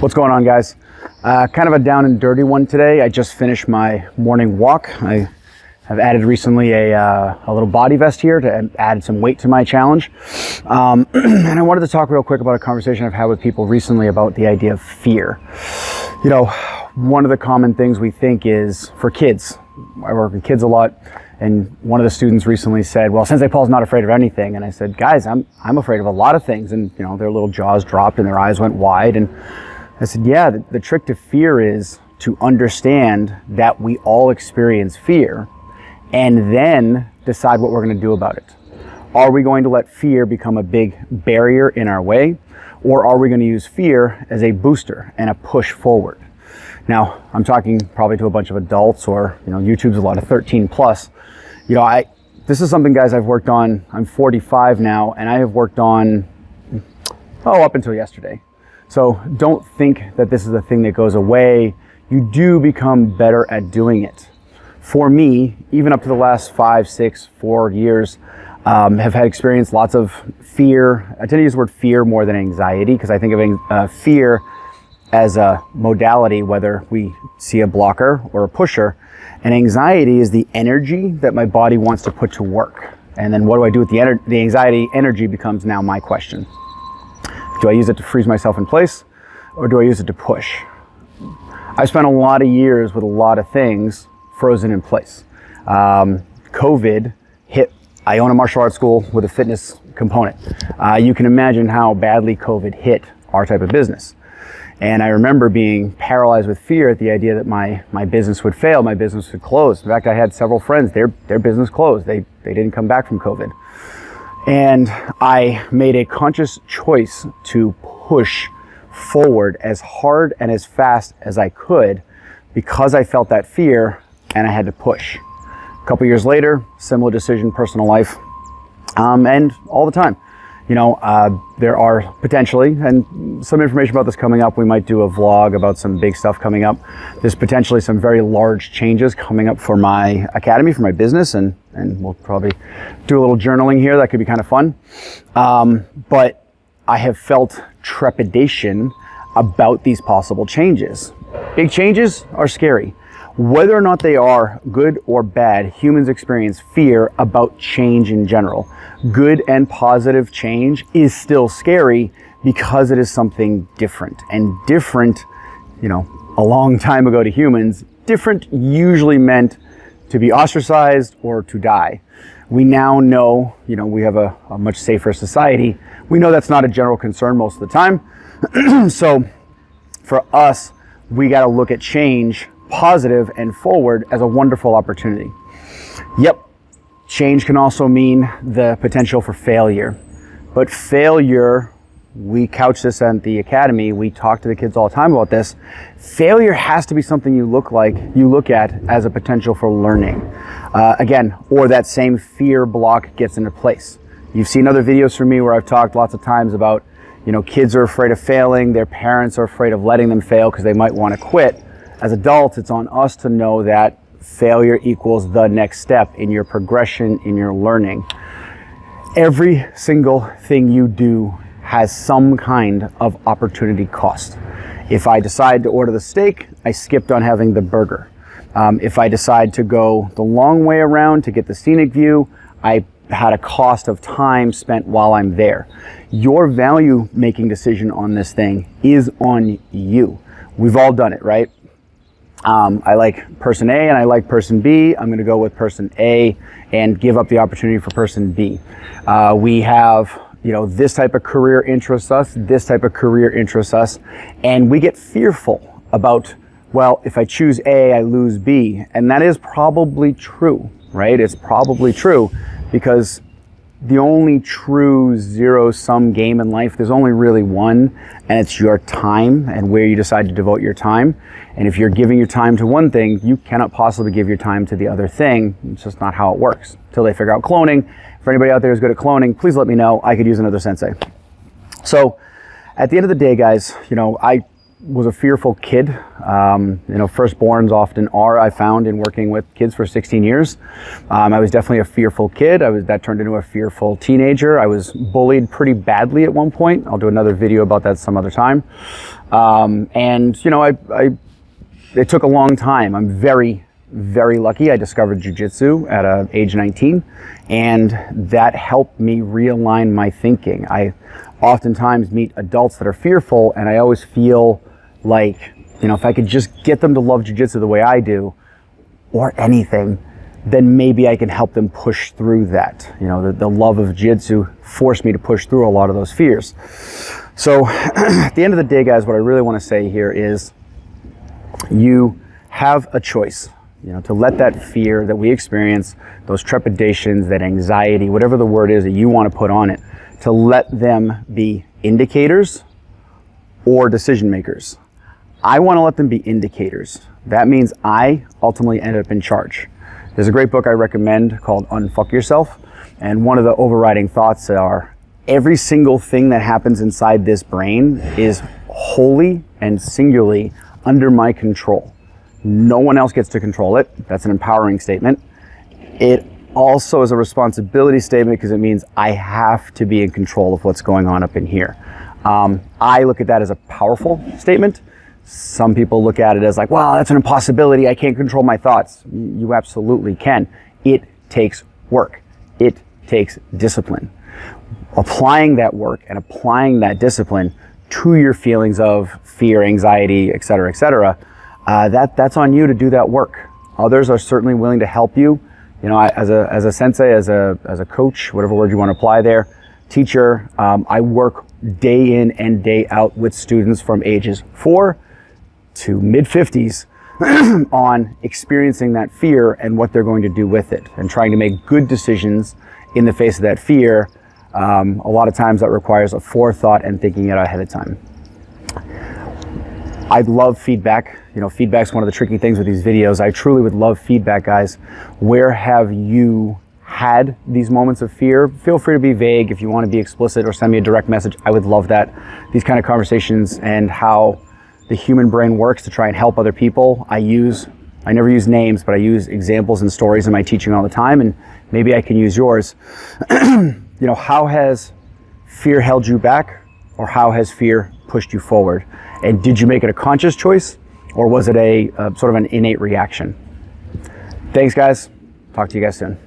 What's going on, guys? Kind of a down and dirty one today. I just finished my morning walk. I have added recently a little body vest here to add some weight to my challenge. And I wanted to talk real quick about a conversation I've had with people recently about the idea of fear. You know, one of the common things we think is for kids. I work with kids a lot, and one of the students recently said, well, Sensei Paul's not afraid of anything. And I said, guys, I'm afraid of a lot of things. And, you know, their little jaws dropped and their eyes went wide. And I said, yeah, the trick to fear is to understand that we all experience fear and then decide what we're going to do about it. Are we going to let fear become a big barrier in our way, or are we going to use fear as a booster and a push forward? Now, I'm talking probably to a bunch of adults, or, you know, YouTube's a lot of 13 plus. You know, this is something, guys, I've worked on. I'm 45 now, and I have worked on, up until yesterday. So don't think that this is a thing that goes away. You do become better at doing it. For me, even up to the last 5, 6, 4 years, have had experienced lots of fear. I tend to use the word fear more than anxiety, because I think of fear as a modality, whether we see a blocker or a pusher. And anxiety is the energy that my body wants to put to work. And then what do I do with the anxiety? Energy becomes now my question. Do I use it to freeze myself in place, or do I use it to push? I spent a lot of years with a lot of things frozen in place. COVID hit. I own a martial arts school with a fitness component. You can imagine how badly COVID hit our type of business. And I remember being paralyzed with fear at the idea that my business would fail, my business would close. In fact, I had several friends, their business closed. They didn't come back from COVID. And I made a conscious choice to push forward as hard and as fast as I could, because I felt that fear and I had to push. A couple years later, similar decision, personal life, and all the time. You know, there are potentially, and some information about this coming up, we might do a vlog about some big stuff coming up. There's potentially some very large changes coming up for my academy, for my business, and we'll probably do a little journaling here. That could be kind of fun. But I have felt trepidation about these possible changes. Big changes are scary. Whether or not they are good or bad, humans experience fear about change in general. Good and positive change is still scary because it is something different. And different, you know, a long time ago to humans, different usually meant to be ostracized or to die. We now know, you know, we have a much safer society. We know that's not a general concern most of the time. So for us, we got to look at change, positive and forward, as a wonderful opportunity. Yep, change can also mean the potential for failure. But failure, we couch this at the academy, we talk to the kids all the time about this. Failure has to be something you look at as a potential for learning. Again, or that same fear block gets into place. You've seen other videos from me where I've talked lots of times about, you know, kids are afraid of failing, their parents are afraid of letting them fail because they might want to quit. As adults, it's on us to know that failure equals the next step in your progression, in your learning. Every single thing you do has some kind of opportunity cost. If I decide to order the steak, I skipped on having the burger. If I decide to go the long way around to get the scenic view, I had a cost of time spent while I'm there. Your value making decision on this thing is on you. We've all done it, right? I like person A and I like person B. I'm going to go with person A and give up the opportunity for person B. We have, you know, this type of career interests us, this type of career interests us, and we get fearful about, well, if I choose A, I lose B. And that is probably true, right? It's probably true, because the only true zero-sum game in life, there's only really one, and it's your time and where you decide to devote your time. And if you're giving your time to one thing, you cannot possibly give your time to the other thing. It's just not how it works until they figure out cloning. For anybody out there who's good at cloning, please let me know. I could use another sensei. So at the end of the day, guys, you know, I was a fearful kid. You know, firstborns often are, I found, in working with kids for 16 years. I was definitely a fearful kid. That turned into a fearful teenager. I was bullied pretty badly at one point. I'll do another video about that some other time. And you know, it took a long time. I'm very, very lucky. I discovered jiu-jitsu at age 19, and that helped me realign my thinking. I oftentimes meet adults that are fearful, and I always feel like, you know, if I could just get them to love jiu-jitsu the way I do, or anything, then maybe I can help them push through that. You know, the love of jiu-jitsu forced me to push through a lot of those fears. So at the end of the day, guys, what I really want to say here is you have a choice, you know, to let that fear that we experience, those trepidations, that anxiety, whatever the word is that you want to put on it, to let them be indicators or decision makers. I want to let them be indicators. That means I ultimately end up in charge. There's a great book I recommend called Unfuck Yourself. And one of the overriding thoughts are, every single thing that happens inside this brain is wholly and singularly under my control. No one else gets to control it. That's an empowering statement. It also is a responsibility statement because it means I have to be in control of what's going on up in here. I look at that as a powerful statement. Some people look at it as like, wow, that's an impossibility. I can't control my thoughts. You absolutely can. It takes work. It takes discipline. Applying that work and applying that discipline to your feelings of fear, anxiety, et cetera, that's on you to do that work. Others are certainly willing to help you. You know, as a sensei, as a coach, whatever word you want to apply there, teacher, I work day in and day out with students from ages 4 to mid-50s on experiencing that fear and what they're going to do with it, and trying to make good decisions in the face of that fear. A lot of times that requires a forethought and thinking it ahead of time. I'd love feedback. You know, feedback's one of the tricky things with these videos. I truly would love feedback, guys. Where have you had these moments of fear? Feel free to be vague. If you want to be explicit or send me a direct message, I would love that. These kind of conversations and how the human brain works to try and help other people. I never use names, but I use examples and stories in my teaching all the time, and maybe I can use yours. You know, how has fear held you back, or how has fear pushed you forward? And did you make it a conscious choice, or was it a sort of an innate reaction? Thanks, guys. Talk to you guys soon.